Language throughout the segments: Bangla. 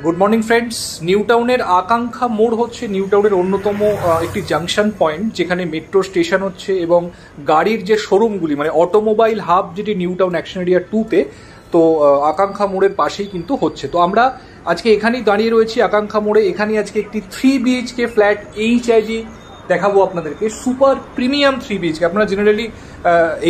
Good morning friends. নিউ টাউনের আকাঙ্ক্ষা মোড় হচ্ছে নিউ টাউনের অন্যতম একটি জাংশন পয়েন্ট, যেখানে মেট্রো স্টেশন হচ্ছে এবং গাড়ির যে শোরুমগুলি মানে অটোমোবাইল হাব যেটি নিউ টাউন অ্যাকশন এরিয়া 2-তে, তো আকাঙ্ক্ষা মোড়ের পাশেই কিন্তু হচ্ছে। তো আমরা আজকে এখানেই দাঁড়িয়ে রয়েছি আকাঙ্ক্ষা মোড়ে। এখানে আজকে একটি 3 BHK ফ্ল্যাট HIG দেখাবো আপনাদেরকে, সুপার প্রিমিয়াম 3 BHK। আপনারা জেনারেলি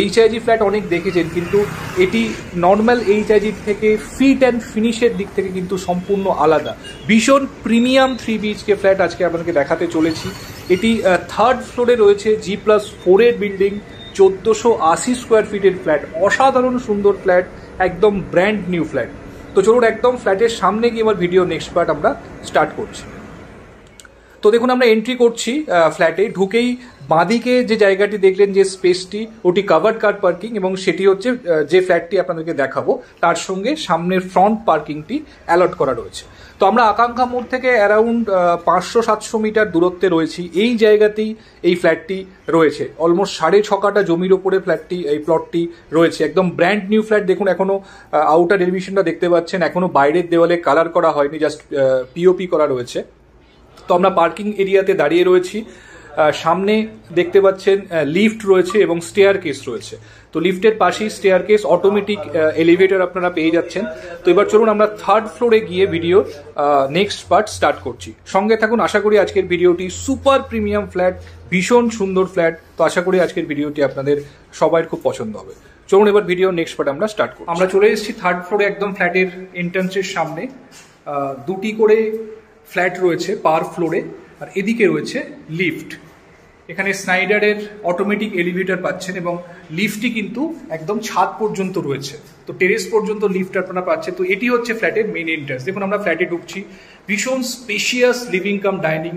HIG ফ্ল্যাট অনেক দেখেছেন, কিন্তু এটি নর্মাল HIG থেকে ফিট অ্যান্ড ফিনিশের দিক থেকে কিন্তু সম্পূর্ণ আলাদা। ভীষণ প্রিমিয়াম 3 BHK ফ্ল্যাট আজকে আপনাদেরকে দেখাতে চলেছি। এটি 3rd ফ্লোরে রয়েছে, G+4 এর বিল্ডিং, 1480 স্কোয়ার ফিটের ফ্ল্যাট, অসাধারণ সুন্দর ফ্ল্যাট, একদম ব্র্যান্ড নিউ ফ্ল্যাট। তো চলুন একদম ফ্ল্যাটের সামনে গিয়ে এবার ভিডিও নেক্সট পার্ট আমরা স্টার্ট করছি। তো দেখুন, আমরা এন্ট্রি করছি ফ্ল্যাটে। ঢুকেই বাঁদিকে যে জায়গাটি দেখলেন, যে স্পেসটি, ওটি কাভার্ড কার পার্কিং, এবং সেটি হচ্ছে যে ফ্ল্যাটটি আপনাদেরকে দেখাবো তার সঙ্গে সামনের ফ্রন্ট পার্কিংটি অ্যালট করা রয়েছে। তো আমরা আকাঙ্ক্ষা মোড় থেকে অ্যারাউন্ড 500-700 মিটার দূরত্বে রয়েছি। এই জায়গাতেই এই ফ্ল্যাটটি রয়েছে। অলমোস্ট 6.5 কাঠা জমির ওপরে এই প্লটটি রয়েছে। একদম ব্র্যান্ড নিউ ফ্ল্যাট। দেখুন, এখনো আউটার এলিভেশনটা দেখতে পাচ্ছেন, এখনো বাইরের দেওয়ালে কালার করা হয়নি, জাস্ট পিওপি করা রয়েছে। তো আমরা পার্কিং এরিয়াতে দাঁড়িয়ে রয়েছি। সামনে দেখতে পাচ্ছেন লিফট রয়েছে এবং স্টেয়ার কেস রয়েছে। তো লিফটের পাশেই স্টেয়ার কেস, অটোমেটিক এলিভেটর আপনারা পেয়ে যাচ্ছেন। তো এবার চলুন আমরা 3rd ফ্লোরে গিয়ে ভিডিওর নেক্সট পার্ট স্টার্ট করছি। সঙ্গে থাকুন। আশা করি আজকের ভিডিওটি সুপার প্রিমিয়াম ফ্ল্যাট, ভীষণ সুন্দর ফ্ল্যাট। তো আশা করি আজকের ভিডিওটি আপনাদের সবাই খুব পছন্দ হবে। চলুন এবার ভিডিও নেক্সট পার্ট আমরা স্টার্ট করি। আমরা চলে এসেছি 3rd ফ্লোরে, একদম ফ্ল্যাটের এন্ট্রান্সের সামনে। 2টি করে ফ্ল্যাট রয়েছে পার ফ্লোরে, আর এদিকে রয়েছে লিফট। এখানে স্নাইডারের অটোমেটিক এলিভেটর পাচ্ছেন এবং লিফটটি কিন্তু একদম ছাদ পর্যন্ত রয়েছে। তো টেরেস পর্যন্ত লিফট আপনারা পাচ্ছেন। তো এটি হচ্ছে ফ্ল্যাটের মেইন এন্ট্রান্স। দেখুন, আমরা ফ্ল্যাটে ঢুকছি। ভীষণ স্পেশিয়াস লিভিং কাম ডাইনিং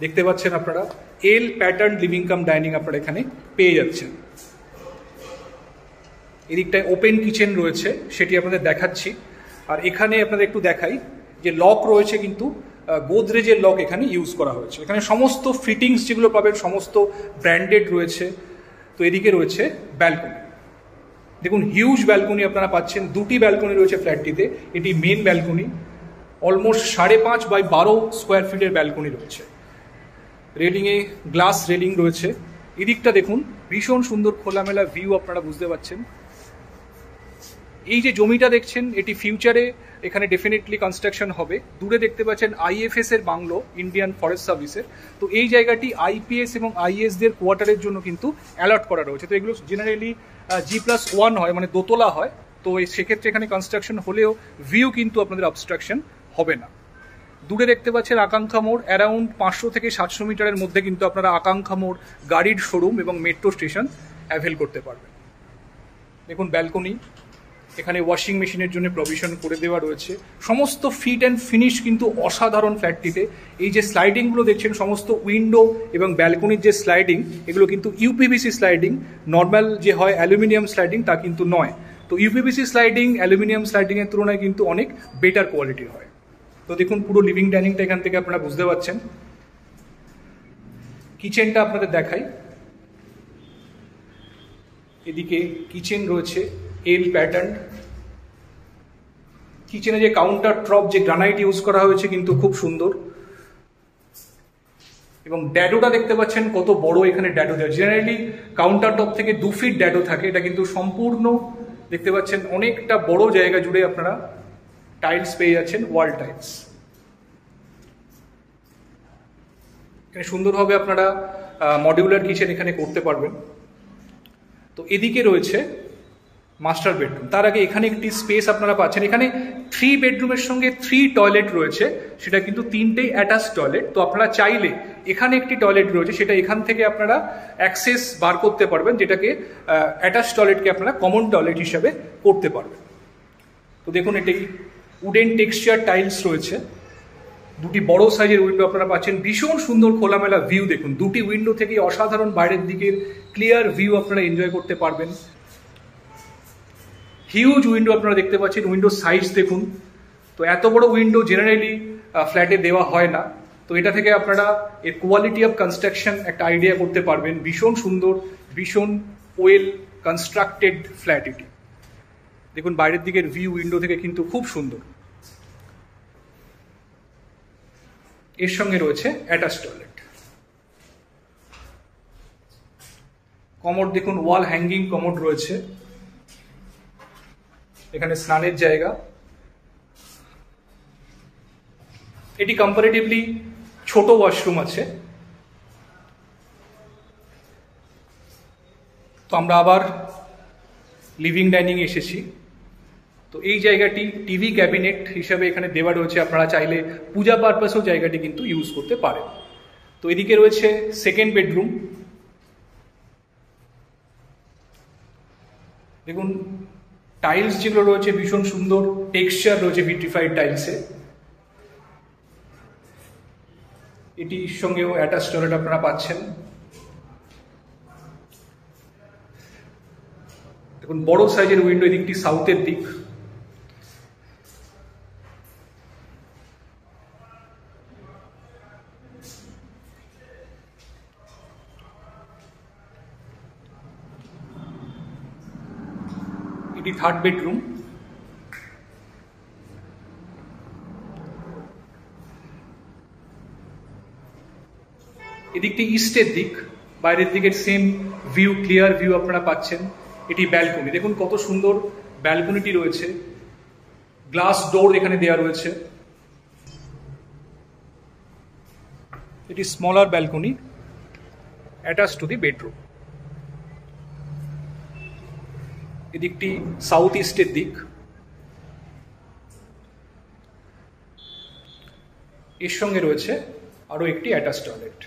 দেখতে পাচ্ছেন আপনারা। এল প্যাটার্ন লিভিং কাম ডাইনিং আপনারা এখানে পেয়ে যাচ্ছেন। এদিকটায় ওপেন কিচেন রয়েছে, সেটি আপনাদের দেখাচ্ছি। আর এখানে আপনাদের একটু দেখাই যে লক রয়েছে, কিন্তু গোদরেজের লক এখানে ইউজ করা হয়েছে। এখানে সমস্ত ফিটিংস যেগুলো পাবেন সমস্ত ব্র্যান্ডেড রয়েছে। তো এদিকে রয়েছে ব্যালকনি। দেখুন, হিউজ ব্যালকনি আপনারা পাচ্ছেন। 2টি ব্যালকনি রয়েছে ফ্ল্যাটটিতে। এটি main balcony, almost 5.5 by 12 square ফিটের ব্যালকনি রয়েছে। রেলিংয়ে গ্লাস রেলিং রয়েছে। এদিকটা দেখুন, ভীষণ সুন্দর খোলামেলা ভিউ আপনারা বুঝতে পাচ্ছেন। এই যে জমিটা দেখছেন, এটি ফিউচারে এখানে ডেফিনেটলি কনস্ট্রাকশন হবে। দূরে দেখতে পাচ্ছেন IFS এর বাংলো, ইন্ডিয়ান ফরেস্ট সার্ভিসের। তো এই জায়গাটি IPS এবং IS দের কোয়ার্টারের জন্য কিন্তু অ্যালট করা রয়েছে। তো এগুলো জেনারেলি G+1 হয়, মানে দোতলা হয়। তো সেক্ষেত্রে এখানে কনস্ট্রাকশন হলেও ভিউ কিন্তু আপনাদের অবস্ট্রাকশন হবে না। দূরে দেখতে পাচ্ছেন আকাঙ্ক্ষা মোড়। অ্যারাউন্ড 500 থেকে 700 মিটারের মধ্যে কিন্তু আপনারা আকাঙ্ক্ষা মোড় গাড়ির শোরুম এবং মেট্রো স্টেশন অ্যাভেল করতে পারবেন। দেখুন ব্যালকনি, এখানে ওয়াশিং মেশিনের জন্য প্রভিশন করে দেওয়া রয়েছে। সমস্ত ফিট অ্যান্ড ফিনিশ কিন্তু অসাধারণ ফ্ল্যাটটিতে। এই যে স্লাইডিংগুলো দেখছেন, সমস্ত উইন্ডো এবং ব্যালকনির যে স্লাইডিং, এগুলো কিন্তু UPVC স্লাইডিং। নর্মাল যে হয় অ্যালুমিনিয়াম স্লাইডিং, তা কিন্তু নয়। তো UPVC স্লাইডিং অ্যালুমিনিয়াম স্লাইডিংয়ের তুলনায় কিন্তু অনেক বেটার কোয়ালিটির হয়। তো দেখুন, পুরো লিভিং ডাইনিংটা এখান থেকে আপনারা বুঝতে পারছেন। কিচেনটা আপনাদের দেখাই। এদিকে কিচেন রয়েছে এল প্যাটার্ন। কিচেনে যে কাউন্টার টপ, যে গ্রানাইট ইউজ করা হয়েছে কিন্তু খুব সুন্দর। এবং ড্যাডোটা দেখতে পাচ্ছেন কত বড় এখানে ড্যাডো। জেনারেলি কাউন্টার টপ থেকে 2 ফিট ড্যাডো থাকে, এটা কিন্তু সম্পূর্ণ দেখতে পাচ্ছেন অনেকটা বড় জায়গা জুড়ে আপনারা টাইলস পেয়ে যাচ্ছেন, ওয়াল টাইলস। এখানে সুন্দরভাবে আপনারা মডিউলার কিচেন এখানে করতে পারবেন। তো এদিকে রয়েছে মাস্টার বেডরুম। তার আগে এখানে একটি স্পেস আপনারা পাচ্ছেন। এখানে 3 বেডরুমের সঙ্গে 3 টয়লেট রয়েছে, সেটা কিন্তু 3টেই অ্যাটাচ টয়লেট। তো আপনারা চাইলে এখানে একটি টয়লেট রয়েছে, সেটা এখান থেকে আপনারা অ্যাক্সেস বার করতে পারবেন, যেটাকে অ্যাটাচ টয়লেটকে আপনারা কমন টয়লেট হিসাবে করতে পারবেন। তো দেখুন, এটি উডেন টেক্সচার টাইলস রয়েছে। 2টি বড় সাইজের উইন্ডো আপনারা পাচ্ছেন। ভীষণ সুন্দর খোলামেলা ভিউ। দেখুন, 2টি উইন্ডো থেকে অসাধারণ বাইরের দিকের ক্লিয়ার ভিউ আপনারা এনজয় করতে পারবেন। হিউজ উইন্ডো আপনারা দেখতে পাচ্ছেন। উইন্ডো সাইজ দেখুন। তো এত বড় উইন্ডো জেনারেলি ফ্ল্যাটে দেওয়া হয় না। তো এটা থেকে আপনারা এর কোয়ালিটি অফ কনস্ট্রাকশন একটা আইডিয়া করতে পারবেন। ভীষণ সুন্দর, ভীষণ ওয়েল কনস্ট্রাক্টেড ফ্ল্যাট এটি। দেখুন বাইরের দিকের ভিউ উইন্ডো থেকে কিন্তু খুব সুন্দর। এর সঙ্গে রয়েছে অ্যাটাচ টয়লেট। কমোড দেখুন, ওয়াল হ্যাঙ্গিং কমোড রয়েছে, এখানে স্নানের জায়গা। এটি কম্পারেটিভলি ছোট ওয়াশরুম আছে। তো আমরা আবার লিভিং ডাইনিং এসেছি। তো এই জায়গাটি টিভি ক্যাবিনেট হিসাবে এখানে দেওয়া রয়েছে, আপনারা চাইলে পূজা পারপাসেও জায়গাটি কিন্তু ইউজ করতে পারেন। তো এদিকে রয়েছে সেকেন্ড বেডরুম। দেখুন টাইলস যেগুলো রয়েছে ভীষণ সুন্দর টেক্সচার রয়েছে ভিট্রিফাইড টাইলসে। এটির সঙ্গেও অ্যাটাচ টয়লেট আপনারা পাচ্ছেন। দেখুন বড় সাইজের উইন্ডো, এদিকটি সাউথের দিক। এটি থার্ড বেডরুম। এদিকটি ইস্টের দিক, বাইরের দিকের সেম ভিউ, ক্লিয়ার ভিউ আপনারা পাচ্ছেন। এটি ব্যালকনি, দেখুন কত সুন্দর ব্যালকনিটি রয়েছে, গ্লাস ডোর এখানে দেওয়া রয়েছে। এটি smaller balcony attach to the bedroom. এদিকটি সাউথ ইস্টের দিক। এর সঙ্গে রয়েছে আরো একটি অ্যাটাচ টয়লেট।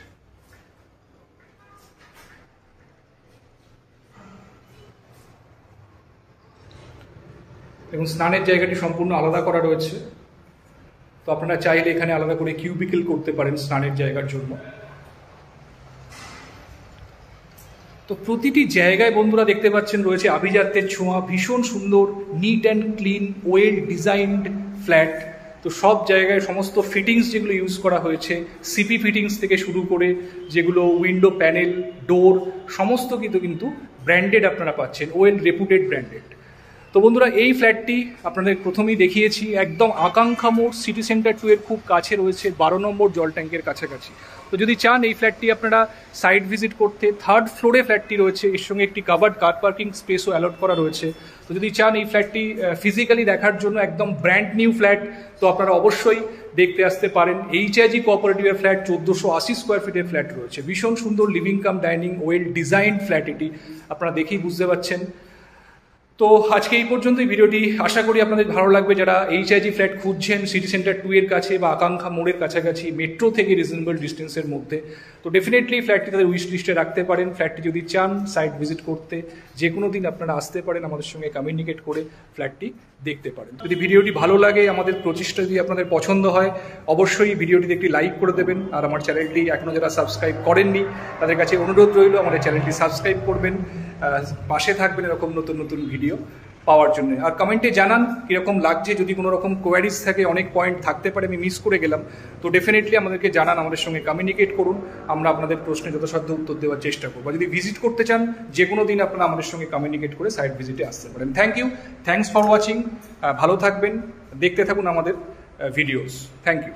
এবং স্নানের জায়গাটি সম্পূর্ণ আলাদা করা রয়েছে। তো আপনারা চাইলে এখানে আলাদা করে কিউবিকেল করতে পারেন স্নানের জায়গার জন্য। তো প্রতিটি জায়গায় বন্ধুরা দেখতে পাচ্ছেন রয়েছে আভিজাত্যের ছোঁয়া, ভীষণ সুন্দর neat and clean well designed flat. তো সব জায়গায় সমস্ত ফিটিংস যেগুলো ইউজ করা হয়েছে, সিপি ফিটিংস থেকে শুরু করে যেগুলো উইন্ডো প্যানেল ডোর সমস্ত কিন্তু ব্র্যান্ডেড আপনারা পাচ্ছেন, ওয়েল রেপুটেড ব্র্যান্ডেড। তো বন্ধুরা এই ফ্ল্যাটটি আপনাদের প্রথমেই দেখিয়েছি, একদম আকাঙ্ক্ষা মোড় সিটি সেন্টার 2 এর খুব কাছে রয়েছে, 12 নম্বর জল ট্যাঙ্কের কাছাকাছি। তো যদি চান এই ফ্ল্যাটটি আপনারা সাইট ভিজিট করতে, থার্ড ফ্লোরে ফ্ল্যাটটি রয়েছে, এর সঙ্গে একটি কাভার্ড কার পার্কিং স্পেসও অ্যালট করা রয়েছে। তো যদি চান এই ফ্ল্যাটটি ফিজিক্যালি দেখার জন্য, একদম ব্র্যান্ড নিউ ফ্ল্যাট, তো আপনারা অবশ্যই দেখতে আসতে পারেন। এইচআইজি কোঅপারেটিভের ফ্ল্যাট 1480 স্কোয়ার ফিটের ফ্ল্যাট রয়েছে, ভীষণ সুন্দর living cum dining well design flat. এটি আপনারা দেখেই বুঝতে পারছেন। তো আজকে এই পর্যন্তই ভিডিওটি, আশা করি আপনাদের ভালো লাগবে। যারা এইচআইজি ফ্ল্যাট খুঁজছেন সিটি সেন্টার 2 এর কাছে বা আকাঙ্ক্ষা মোড়ের কাছাকাছি, মেট্রো থেকে রিজনেবল ডিস্টেন্সের মধ্যে, তো ডেফিনেটলি ফ্ল্যাটটি তাদের উইশ লিস্টে রাখতে পারেন। ফ্ল্যাটটি যদি চান সাইট ভিজিট করতে, যে কোনো দিন আপনারা আসতে পারেন, আমাদের সঙ্গে কমিউনিকেট করে ফ্ল্যাটটি দেখতে পারেন। যদি ভিডিওটি ভালো লাগে, আমাদের প্রচেষ্টা যদি আপনাদের পছন্দ হয়, অবশ্যই ভিডিওটিতে একটি লাইক করে দেবেন। আর আমার চ্যানেলটি এখনও যারা সাবস্ক্রাইব করেননি তাদের কাছে অনুরোধ রইল আমাদের চ্যানেলটি সাবস্ক্রাইব করবেন, পাশে থাকবেন এরকম নতুন নতুন ভিডিও পাওয়ার জন্য। আর কমেন্টে জানান কীরকম লাগছে, যদি কোনো রকম কোয়ারিজ থাকে, অনেক পয়েন্ট থাকতে পারে আমি মিস করে গেলাম, তো ডেফিনেটলি আমাদেরকে জানান, আমাদের সঙ্গে কমিউনিকেট করুন, আমরা আপনাদের প্রশ্নে যথাসাধ্য উত্তর দেওয়ার চেষ্টা করবো। যদি ভিজিট করতে চান, যে কোনো দিন আপনারা আমাদের সঙ্গে কমিউনিকেট করে সাইট ভিজিটে আসতে পারেন। থ্যাংকস ফর ওয়াচিং, ভালো থাকবেন, দেখতে থাকুন আমাদের ভিডিওস। Thank you.